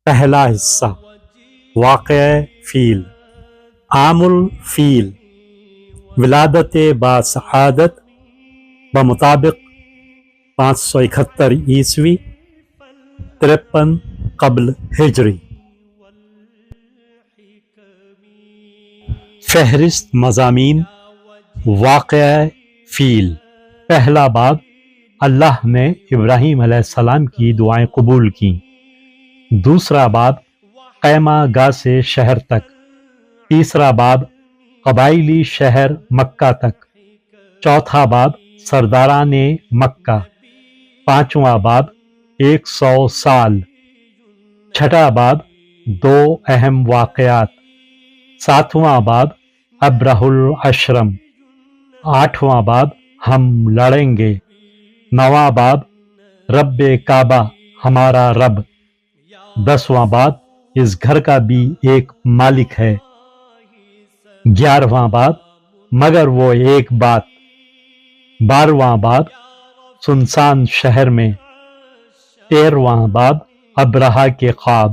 پہلا حصہ واقع فیل۔ عام الفیل ولادت با سعادت بمطابق 571 عیسوی 53 قبل ہجری۔ فہرست مضامین واقع فیل۔ پہلا باب، اللہ نے ابراہیم علیہ السلام کی دعائیں قبول کیں۔ دوسرا باب، خیمہ گاہ سے شہر تک۔ تیسرا باب، قبائلی شہر مکہ تک۔ چوتھا باب، سرداران مکہ۔ پانچواں باب، 100 سال۔ چھٹا باب، 2 اہم واقعات۔ ساتواں باب، ابرہ الاشرم۔ آٹھواں باب، ہم لڑیں گے۔ نواں باب، رب کعبہ ہمارا رب۔ 10واں باب، اس گھر کا بھی ایک مالک ہے۔ 11واں باب، مگر وہ ایک بات۔ 12واں باب، سنسان شہر میں۔ 13واں باب، ابرہہ کے خواب۔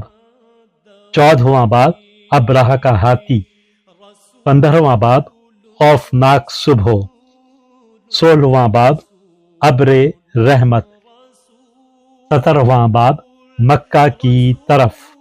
14واں باب، ابرہہ کا ہاتھی۔ 15واں باب، خوفناک صبح۔ 16واں باب، ابر رحمت۔ 17واں باب، مکہ کی طرف۔